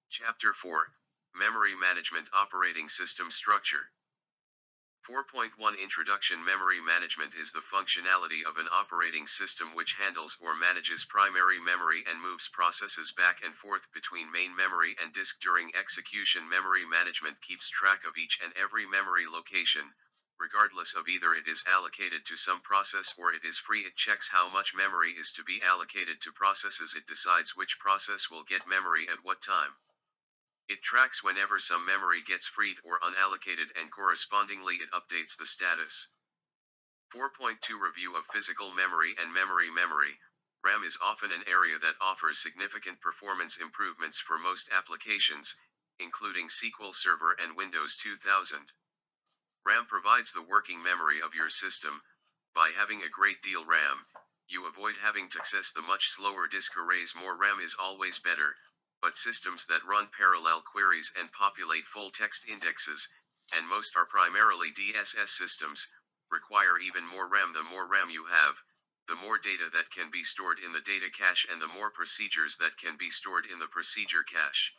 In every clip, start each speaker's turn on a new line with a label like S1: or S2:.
S1: Chapter 4, Memory Management Operating System Structure. 4.1 Introduction. Memory management is the functionality of an operating system which handles or manages primary memory and moves processes back and forth between main memory and disk during execution. Memory management keeps track of each and every memory location, regardless of either it is allocated to some process or it is free. It checks how much memory is to be allocated to processes. It decides which process will get memory at what time. It tracks whenever some memory gets freed or unallocated, and correspondingly it updates the status. 4.2 Review of Physical Memory and Memory. RAM is often an area that offers significant performance improvements for most applications, including SQL Server and Windows 2000. RAM provides the working memory of your system. By having a great deal RAM, you avoid having to access the much slower disk arrays. More RAM is always better, but systems that run parallel queries and populate full text indexes, and most are primarily DSS systems, require even more RAM. The more RAM you have, the more data that can be stored in the data cache and the more procedures that can be stored in the procedure cache.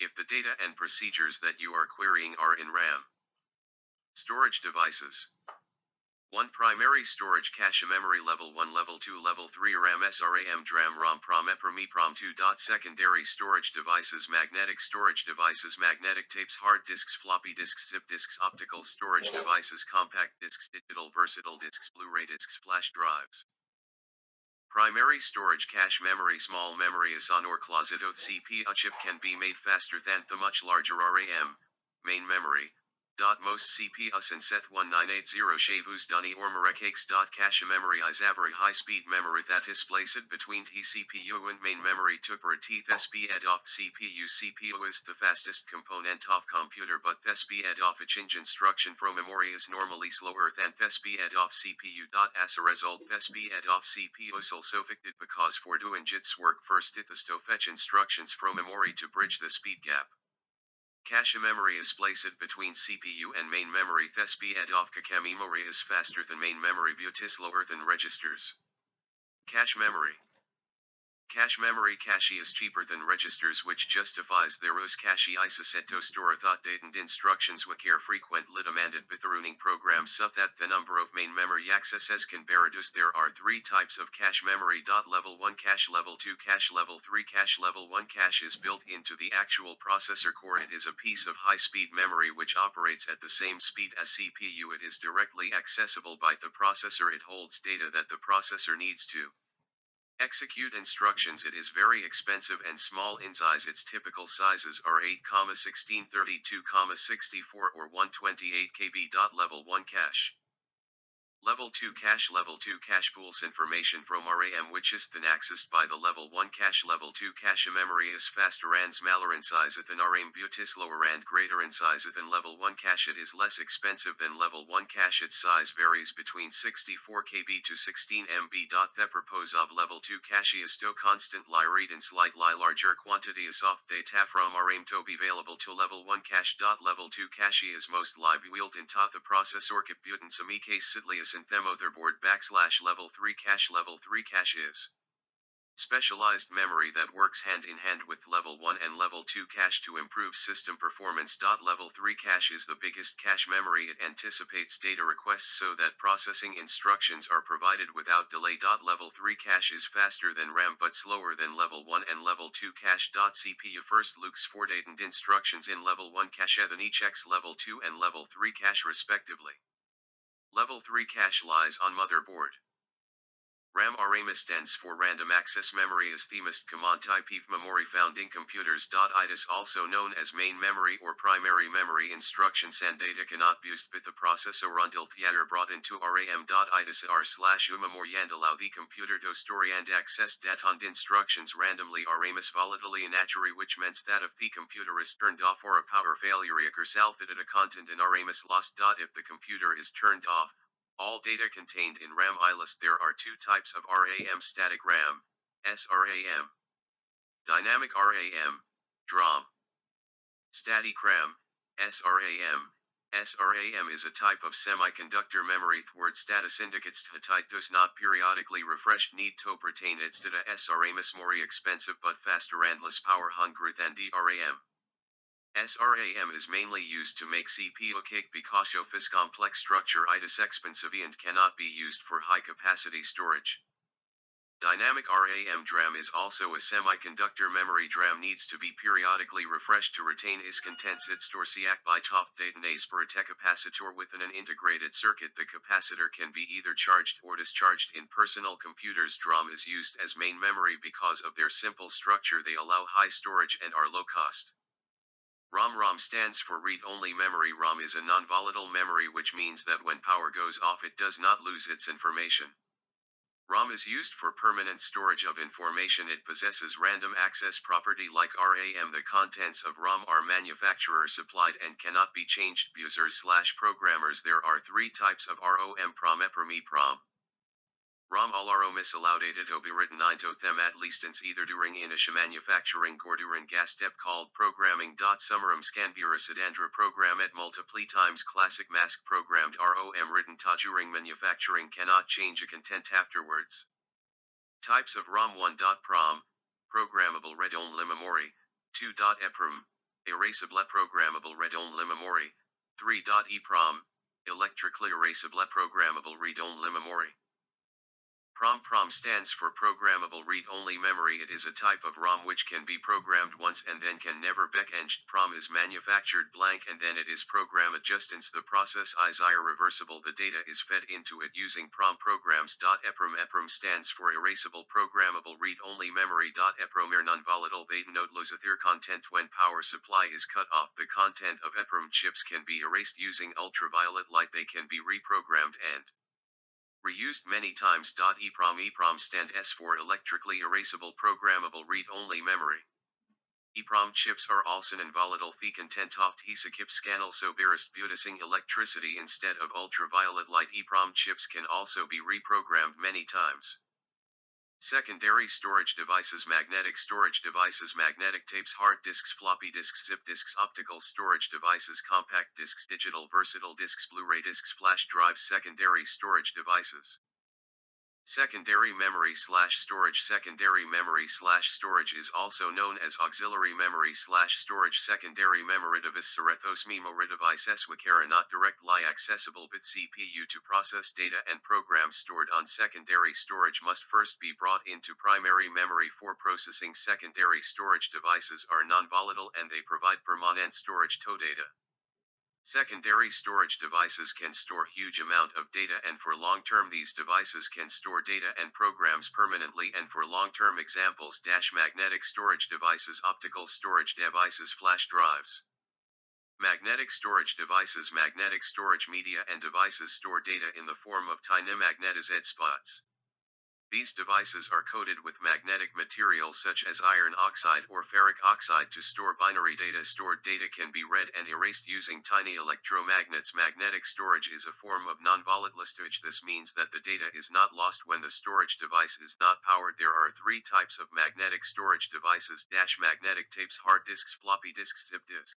S1: If the data and procedures that you are querying are in RAM. Storage devices. 1. Primary storage cache. Memory level 1, level 2, level 3. RAM, SRAM, DRAM, ROM, PROM, EPROM, EPROM. 2. Secondary storage devices. Magnetic storage devices. Magnetic tapes, hard disks, floppy disks, zip disks. Optical storage devices. Compact disks, digital versatile disks, Blu-ray disks, flash drives. Primary storage cache. Memory. Small memory is on or closet of CPU chip can be made faster than the much larger RAM. Main memory. Most CPUs and Seth 1980 Shavus Dunny or Marekakes. Cache memory is a very high speed memory that is placed between the CPU and main memory to teeth speed of CPU. CPU is the fastest component of computer, but the speed of its instruction from memory is normally slower than the speed of CPU. As a result, the speed of CPU is also affected because for doing its work first it has to fetch instructions from memory to bridge the speed gap. Cache memory is placed between CPU and main memory. The speed of cache memory is faster than main memory but is slower than registers. Cache memory. Cache memory. Cache is cheaper than registers, which justifies their use. Cache is set to store thought data and instructions which are frequently demanded by the running programs so that the number of main memory accesses can be reduced. There are 3 types of cache memory. Level 1 cache, level 2 cache, level 3 cache. Level 1 cache is built into the actual processor core. It is a piece of high-speed memory which operates at the same speed as CPU. It is directly accessible by the processor. It holds data that the processor needs to execute instructions. It is very expensive and small in size. Its typical sizes are 8, 16, 32, 64 or 128 KB. Level 1 cache. Level 2 cache. Level 2 cache pools information from RAM which is then accessed by the level 1 cache. Level 2 cache memory is faster and smaller in size than RAM but is lower and greater in size than level 1 cache. It is less expensive than level 1 cache. Its size varies between 64 KB to 16 MB. The purpose of level 2 cache is to constantly read and slightly larger quantities of data from RAM to be available to level 1 cache. Level 2 cache is most likely built into the processor compute in some cases in the motherboard. Level 3 cache. Level 3 cache is specialized memory that works hand in hand with level 1 and level 2 cache to improve system performance. Level 3 cache is the biggest cache memory. It anticipates data requests so that processing instructions are provided without delay. Level 3 cache is faster than RAM but slower than level 1 and level 2 cache. CPU first looks for data and instructions in level 1 cache, then it checks level 2 and level 3 cache respectively. Level 3 cache lies on motherboard. RAM. RAM stands for Random Access Memory, is the most common type of memory found in computers. It is also known as main memory or primary memory. Instructions and data cannot be used by the processor until they are brought into RAM. It is memory and allow the computer to store and access data and instructions randomly. RAM is volatile in nature, which means that if the computer is turned off or a power failure occurs, alpha data content in RAM is lost. If the computer is turned off, all data contained in RAM is. There are 2 types of RAM: static RAM, SRAM, dynamic RAM, DRAM. Static RAM, SRAM, SRAM is a type of semiconductor memory word status indicates the type does not periodically refresh need to pertain its data. SRAM is more expensive but faster and less power hungry than DRAM. SRAM is mainly used to make CPU cake because of its complex structure. It is expensive and cannot be used for high capacity storage. Dynamic RAM DRAM is also a semiconductor memory. DRAM needs to be periodically refreshed to retain its contents. It stores by top data as per a capacitor within an integrated circuit. The capacitor can be either charged or discharged. In personal computers, DRAM is used as main memory because of their simple structure. They allow high storage and are low cost. ROM stands for read-only memory. ROM is a non-volatile memory, which means that when power goes off it does not lose its information. ROM is used for permanent storage of information. It possesses random access property like RAM. The contents of ROM are manufacturer supplied and cannot be changed. Users/programmers. There are three types of ROM: PROM, EPROM, EPROM. ROM all ROM is allowed to be written into them at least once, either during initial manufacturing or during a step called programming. Some ROMs can be residandra program at multiple times. Classic mask programmed ROM written during manufacturing cannot change a content afterwards. Types of ROM: 1. PROM, programmable read-only memory. 2. EPROM, erasable programmable read-only memory. 3. EPROM, electrically erasable programmable read-only memory. PROM stands for programmable read-only memory. It is a type of ROM which can be programmed once and then can never be changed. PROM is manufactured blank and then it is programmed just as the process is irreversible. The data is fed into it using PROM programs. EPROM stands for erasable programmable read-only memory. EPROM are non-volatile. They don't lose their content when power supply is cut off. The content of EPROM chips can be erased using ultraviolet light. They can be reprogrammed and reused many times. EPROM stands for electrically erasable programmable read-only memory. EPROM chips are also non-volatile. The content of these chips can also be producing electricity instead of ultraviolet light. EPROM chips can also be reprogrammed many times. Secondary storage devices: magnetic storage devices, magnetic tapes, hard disks, floppy disks, zip disks, optical storage devices, compact disks, digital versatile disks, Blu-ray disks, flash drives. Secondary storage devices. Secondary memory/storage. Secondary memory/storage is also known as auxiliary memory/storage. Secondary memory device serethos memory devices which are not directly accessible with CPU to process data and programs stored on secondary storage must first be brought into primary memory for processing. Secondary storage devices are non-volatile and they provide permanent storage to data. Secondary storage devices can store huge amount of data and for long-term these devices can store data and programs permanently and for long-term. Examples: magnetic storage devices, optical storage devices, flash drives. Magnetic storage devices. Magnetic storage media and devices store data in the form of tiny magnetized spots. These devices are coated with magnetic materials such as iron oxide or ferric oxide to store binary data. Stored data can be read and erased using tiny electromagnets. Magnetic storage is a form of non-volatile storage. This means that the data is not lost when the storage device is not powered. There are three types of magnetic storage devices: magnetic tapes, hard disks, floppy disks, zip disks.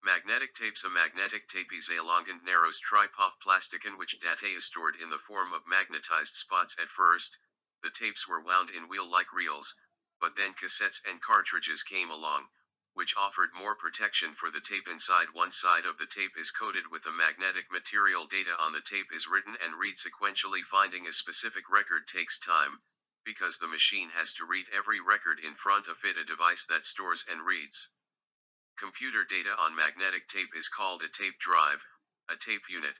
S1: Magnetic tapes. A magnetic tape is a long and narrow strip of plastic in which data is stored in the form of magnetized spots. At first, the tapes were wound in wheel-like reels, but then cassettes and cartridges came along, which offered more protection for the tape inside. One side of the tape is coated with a magnetic material. Data on the tape is written and read sequentially. Finding a specific record takes time, because the machine has to read every record in front of it. A device that stores and reads computer data on magnetic tape is called a tape drive, a tape unit,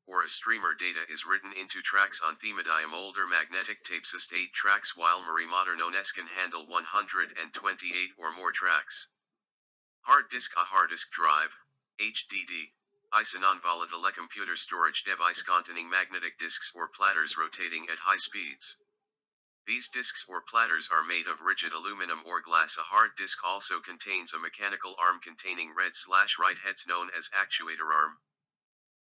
S1: or a streamer. Data is written into tracks on the medium. Older magnetic tapes is 8 tracks while modern ones can handle 128 or more tracks. Hard disk. A hard disk drive, HDD, is a non-volatile computer storage device containing magnetic disks or platters rotating at high speeds. These disks or platters are made of rigid aluminum or glass. A hard disk also contains a mechanical arm containing red/right heads known as actuator arm.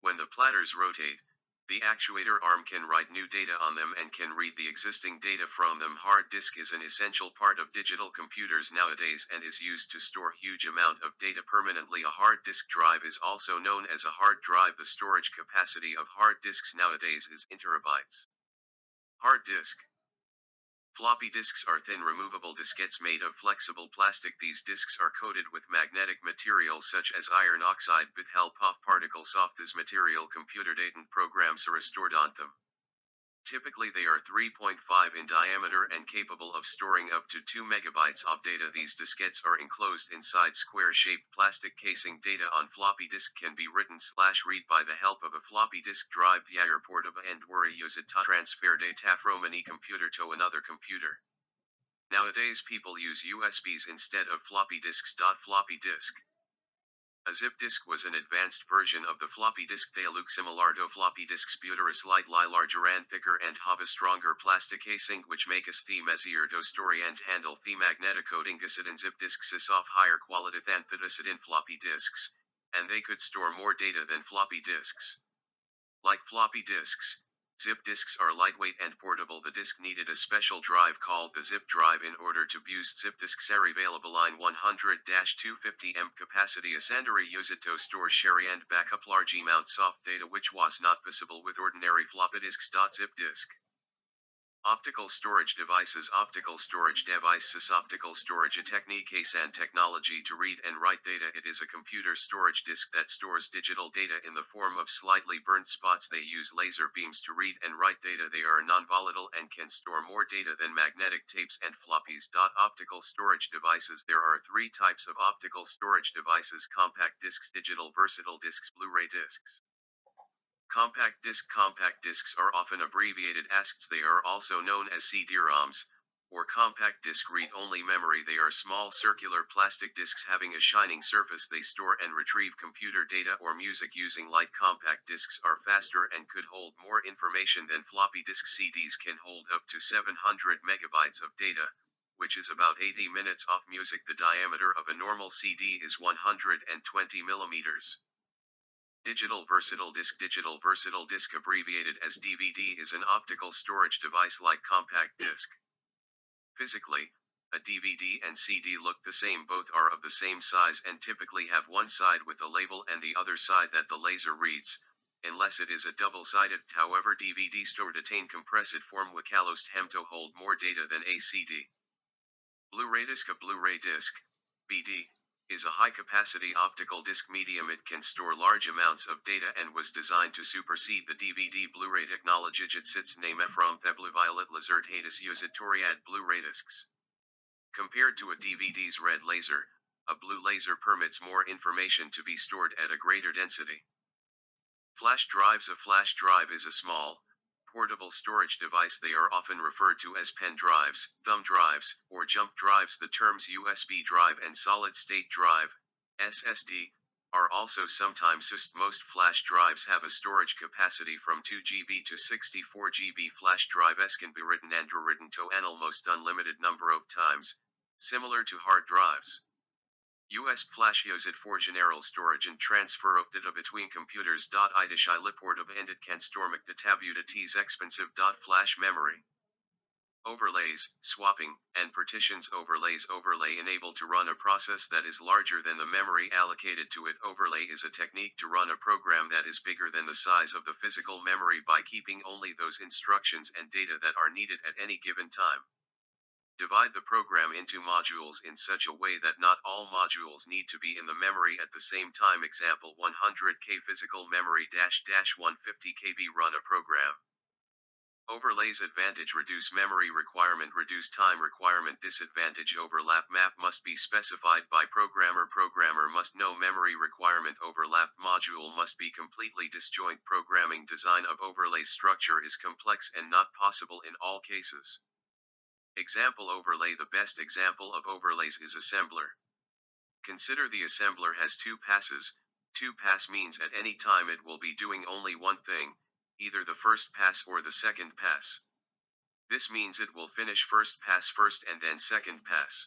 S1: When the platters rotate, The actuator arm can write new data on them and can read the existing data from them. Hard disk is an essential part of digital computers nowadays and is used to store huge amount of data permanently. A hard disk drive is also known as a hard drive. The storage capacity of hard disks nowadays is in terabytes. Hard disk. Floppy disks are thin removable diskettes made of flexible plastic. These disks are coated with magnetic material such as iron oxide. Bithel pop particle soft. This material computer data and programs are stored on them. Typically they are 3.5 in diameter and capable of storing up to 2 megabytes of data. These diskettes are enclosed inside square-shaped plastic casing. Data on floppy disk can be written/read by the help of a floppy disk drive. The airport of and where use it to transfer data from any computer to another computer. Nowadays people use USBs instead of floppy disks. Floppy disk. A zip disk was an advanced version of the floppy disk. They look similar to floppy disks but are slightly larger and thicker and have a stronger plastic casing which makes them easier to store and handle. The magnetic coating in zip disks is of higher quality than that in floppy disks, and they could store more data than floppy disks. Like floppy disks, zip disks are lightweight and portable. The disk needed a special drive called the zip drive in order to boost. Zip disks are available in 100-250 M capacity. A sender use it to store, share and backup large amounts of data which was not possible with ordinary floppy disks. Zip disk. Optical storage devices. Optical storage devices. Optical storage, a technique and technology to read and write data. It is a computer storage disk that stores digital data in the form of slightly burnt spots. They use laser beams to read and write data. They are non-volatile and can store more data than magnetic tapes and floppies. Optical storage devices. There are three types of optical storage devices: compact discs, digital versatile discs, Blu-ray discs. Compact discs are often abbreviated as CDs. They are also known as CD-ROMs, or compact disc read-only memory. They are small circular plastic discs having a shining surface. They store and retrieve computer data or music using light. Compact discs are faster and could hold more information than floppy disk. CDs can hold up to 700 megabytes of data, which is about 80 minutes of music. The diameter of a normal CD is 120 millimeters. Digital versatile disc. Digital versatile disc, abbreviated as DVD, is an optical storage device like compact disc. Physically, a DVD and CD look the same. Both are of the same size and typically have one side with a label and the other side that the laser reads, unless it is a double-sided. However, DVD store attain compressed form which allows them to hold more data than a CD. Blu-ray disc. A Blu-ray disc, BD, is a high-capacity optical disc medium. It can store large amounts of data and was designed to supersede the DVD Blu-ray technology. It sits name from the blue violet lizard Hades use it to read Blu-ray discs. Compared to a DVD's red laser, a blue laser permits more information to be stored at a greater density. Flash drives. A flash drive is a small, portable storage device. They are often referred to as pen drives, thumb drives, or jump drives. The terms USB drive and solid-state drive, SSD, are also sometimes used. Most flash drives have a storage capacity from 2 GB to 64 GB. Flash drives can be written and rewritten to an almost unlimited number of times, similar to hard drives. US Flash use it for general storage and transfer of data between computers. It portable and it can store data's expensive. Flash memory. Overlays, swapping, and partitions. Overlays. Overlay enable to run a process that is larger than the memory allocated to it. Overlay is a technique to run a program that is bigger than the size of the physical memory by keeping only those instructions and data that are needed at any given time. Divide the program into modules in such a way that not all modules need to be in the memory at the same time. Example: 100K physical memory -150 KB. Run a program. Overlays. Advantage: reduce memory requirement, reduce time requirement. Disadvantage: overlap. Map must be specified by programmer. Programmer must know memory requirement. Overlap. Module must be completely disjoint. Programming. Design of overlay structure is complex and not possible in all cases. Example: overlay. The best example of overlays is assembler. Consider the assembler has two passes. Two pass means at any time it will be doing only one thing, either the first pass or the second pass. This means it will finish first pass first and then second pass.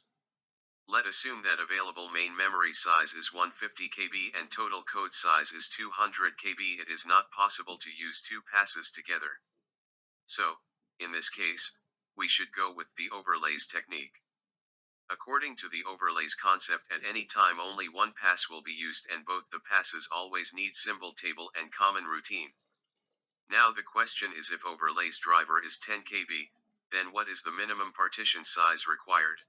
S1: Let assume that available main memory size is 150 KB and total code size is 200 KB. It is not possible to use two passes together. So, in this case, we should go with the overlays technique. According to the overlays concept, at any time only one pass will be used and both the passes always need symbol table and common routine. Now the question is, if overlays driver is 10 KB, then what is the minimum partition size required?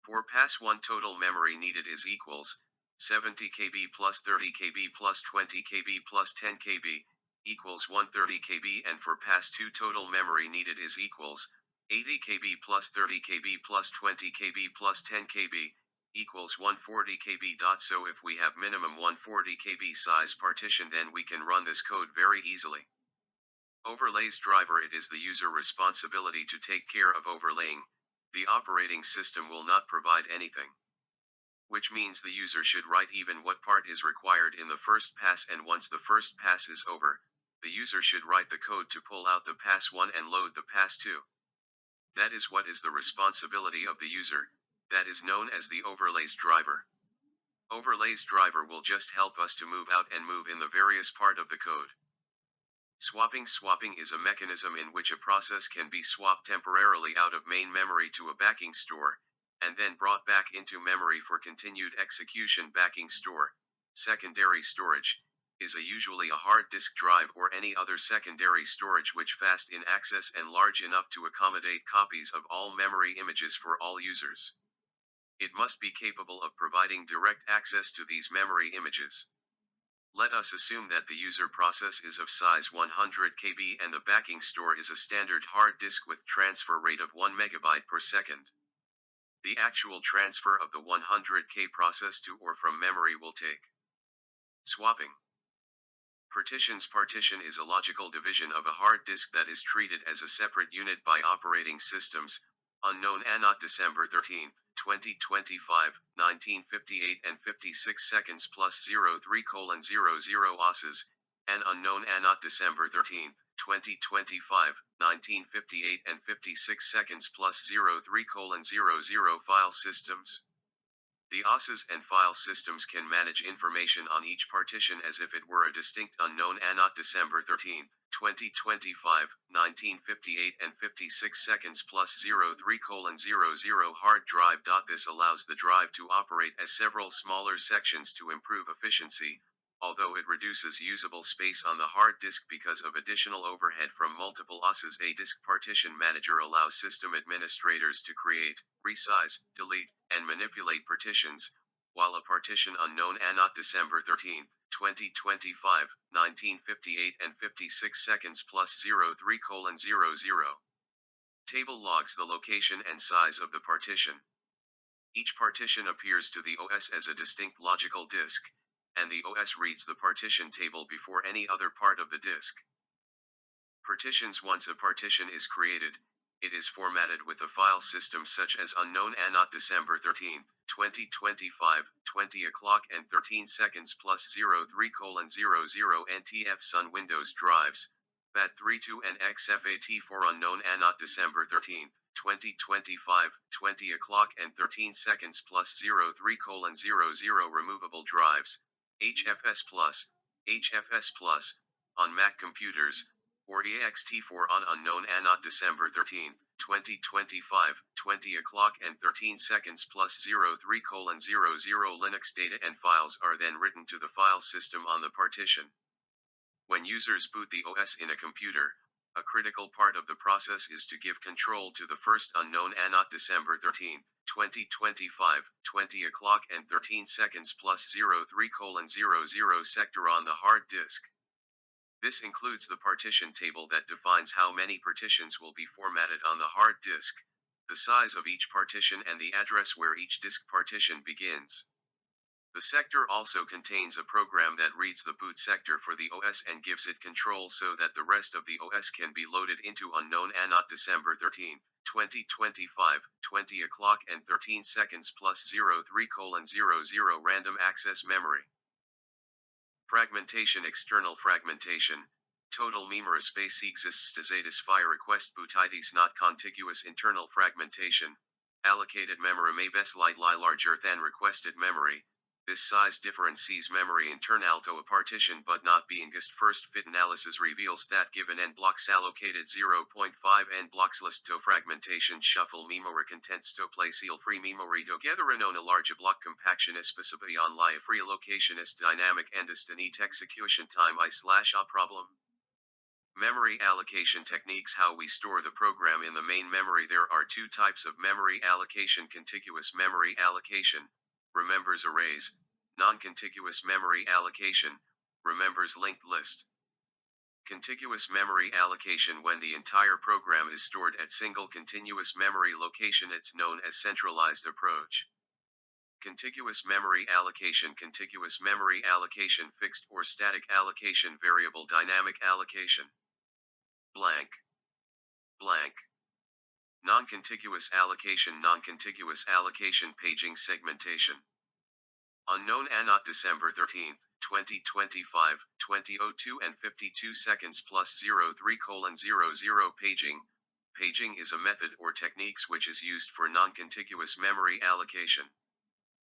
S1: For pass 1, total memory needed is equals 70 KB plus 30 KB plus 20 KB plus 10 KB equals 130 KB, and for pass 2, total memory needed is equals 80 KB plus 30 KB plus 20 KB plus 10 KB equals 140 KB. So if we have minimum 140 KB size partition, then we can run this code very easily. Overlays driver: it is the user responsibility to take care of overlaying. The operating system will not provide anything. Which means the user should write even what part is required in the first pass, and once the first pass is over, the user should write the code to pull out the pass 1 and load the pass 2. That is what is the responsibility of the user. That is known as the overlays driver. Overlays driver will just help us to move out and move in the various part of the code. Swapping: swapping is a mechanism in which a process can be swapped temporarily out of main memory to a backing store, and then brought back into memory for continued execution. Backing store, secondary storage, is usually a hard disk drive or any other secondary storage which fast in access and large enough to accommodate copies of all memory images for all users. It must be capable of providing direct access to these memory images. Let us assume that the user process is of size 100 KB and the backing store is a standard hard disk with transfer rate of 1 MB per second. The actual transfer of the 100K process to or from memory will take. Swapping. Partitions: partition is a logical division of a hard disk that is treated as a separate unit by operating systems. Unknown ANOT December 13, 2025, 1958 and 56 seconds plus 03:00 OSs, and unknown ANOT December 13, 2025, 1958 and 56 seconds plus 03:00 file systems. The OSs and file systems can manage information on each partition as if it were a distinct unknown ANOT December 13, 2025, 1958 and 56 seconds plus 03:00 hard drive. This allows the drive to operate as several smaller sections to improve efficiency, although it reduces usable space on the hard disk because of additional overhead from multiple OSs. A disk partition manager allows system administrators to create, resize, delete, and manipulate partitions, while a partition unknown ANOT December 13, 2025, 1958 and 56 seconds plus 03:00 table logs the location and size of the partition. Each partition appears to the OS as a distinct logical disk, and the OS reads the partition table before any other part of the disk. Partitions: once a partition is created, it is formatted with a file system such as unknown ANOT December 13, 2025, 20 o'clock and 13 seconds plus 03:00 NTFS on Windows drives, FAT32 and XFAT4. Unknown ANOT December 13, 2025, 20 o'clock and 13 seconds plus 03:00 removable drives, HFS Plus, on Mac computers, or ext4 on unknown ANOT December 13, 2025, 20 o'clock and 13 seconds plus 03:00 Linux data and files are then written to the file system on the partition. When users boot the OS in a computer, a critical part of the process is to give control to the first unknown ANOT December 13, 2025, 20 o'clock and 13 seconds plus 03:00 sector on the hard disk. This includes the partition table that defines how many partitions will be formatted on the hard disk, the size of each partition and the address where each disk partition begins. The sector also contains a program that reads the boot sector for the OS and gives it control so that the rest of the OS can be loaded into unknown ANOT December 13, 2025, 20 o'clock and 13 seconds plus 03:00 random access memory. Fragmentation: external fragmentation. Total memory space exists to satisfy request boot IDs, not contiguous internal fragmentation. Allocated memory may be slightly larger than requested memory. This size difference sees memory internal to a partition but not being used. First fit analysis reveals that given n blocks allocated 0.5 n blocks list to fragmentation shuffle memory contents to place free memory together in on a large block compaction especially on free allocation is dynamic and is to need execution time I/a problem. Memory allocation techniques. How we store the program in the main memory. There are two types of memory allocation: contiguous memory allocation, remembers arrays; non-contiguous memory allocation, remembers linked list. Contiguous memory allocation. When the entire program is stored at single continuous memory location, it's known as centralized approach. Contiguous memory allocation. Contiguous memory allocation, fixed or static allocation, variable dynamic allocation. Blank. Blank. Non-contiguous allocation. Non-contiguous allocation. Paging segmentation. Unknown anot December 13, 2025, 20:02 and 52 seconds plus 03:00. Paging. Paging is a method or techniques which is used for non-contiguous memory allocation.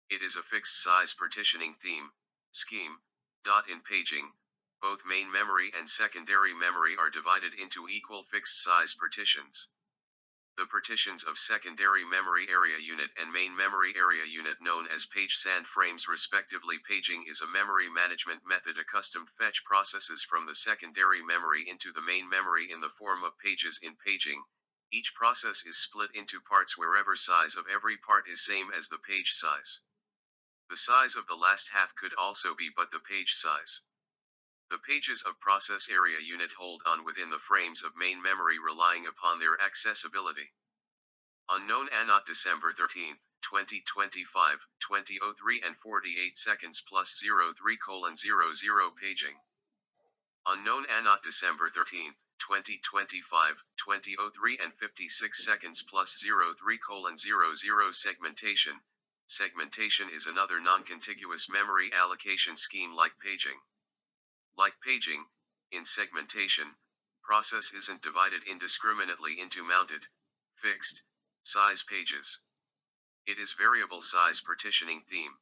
S1: It is a fixed size partitioning scheme. In paging, both main memory and secondary memory are divided into equal fixed size partitions. The partitions of secondary memory area unit and main memory area unit, known as page sand frames respectively. Paging is a memory management method. A custom fetch processes from the secondary memory into the main memory in the form of pages. In paging, each process is split into parts wherever size of every part is same as the page size. The size of the last half could also be but the page size. The pages of process area unit hold on within the frames of main memory relying upon their accessibility. Unknown anot December 13, 2025, 20:03 and 48 seconds plus 03:00. Paging. Unknown anot December 13, 2025, 20:03 and 56 seconds plus 03:00. Segmentation. Segmentation is another non-contiguous memory allocation scheme like paging. Like paging, in segmentation, process isn't divided indiscriminately into mounted, fixed, size pages. It is variable size partitioning theme.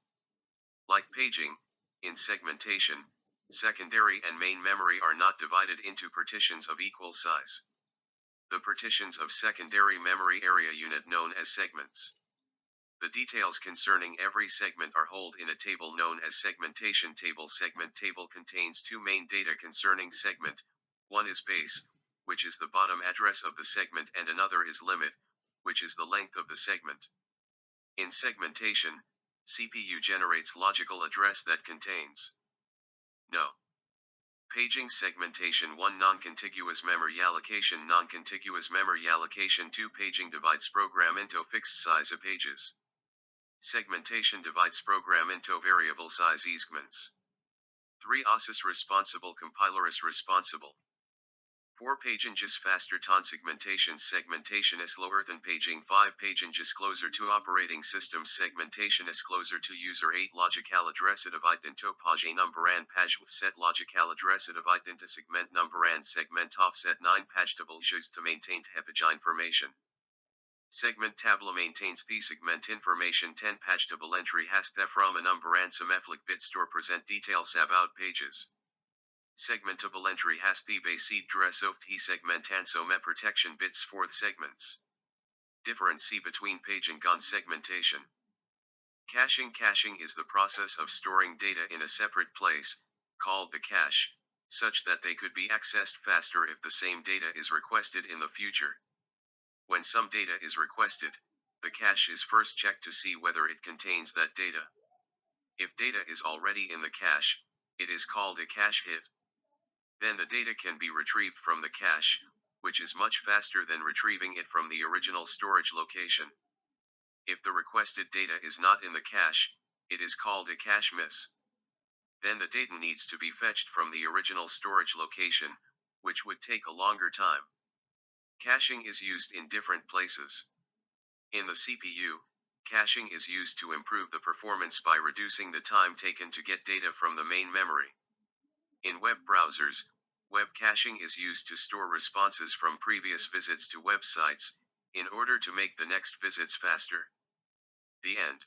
S1: Like paging, in segmentation, secondary and main memory are not divided into partitions of equal size. The partitions of secondary memory area unit known as segments. The details concerning every segment are held in a table known as segmentation table. Segment table contains two main data concerning segment. One is base, which is the bottom address of the segment, and another is limit, which is the length of the segment. In segmentation, CPU generates logical address that contains no. Paging segmentation 1 non-contiguous memory allocation. Non-contiguous memory allocation 2 paging divides program into fixed size of pages. Segmentation divides program into variable size segments. 3 OSIS responsible, compiler is responsible. 4 paging is faster than segmentation. Segmentation is slower than paging. 5 paging is closer to operating system. Segmentation is closer to user. 8 logical address divide into page number and page offset. Logical address divide into segment number and segment offset. 9 page table used to maintain page information. Segment table maintains the segment information. 10 page table entry has the from a number and some bits to present details about pages. Segmentable entry has the base address of the segment and some protection bits for the segments. Difference between paging and segmentation. Caching. Caching is the process of storing data in a separate place, called the cache, such that they could be accessed faster if the same data is requested in the future. When some data is requested, the cache is first checked to see whether it contains that data. If data is already in the cache, it is called a cache hit. Then the data can be retrieved from the cache, which is much faster than retrieving it from the original storage location. If the requested data is not in the cache, it is called a cache miss. Then the data needs to be fetched from the original storage location, which would take a longer time. Caching is used in different places. In the CPU, caching is used to improve the performance by reducing the time taken to get data from the main memory. In web browsers, web caching is used to store responses from previous visits to websites. in order to make the next visits faster. The end.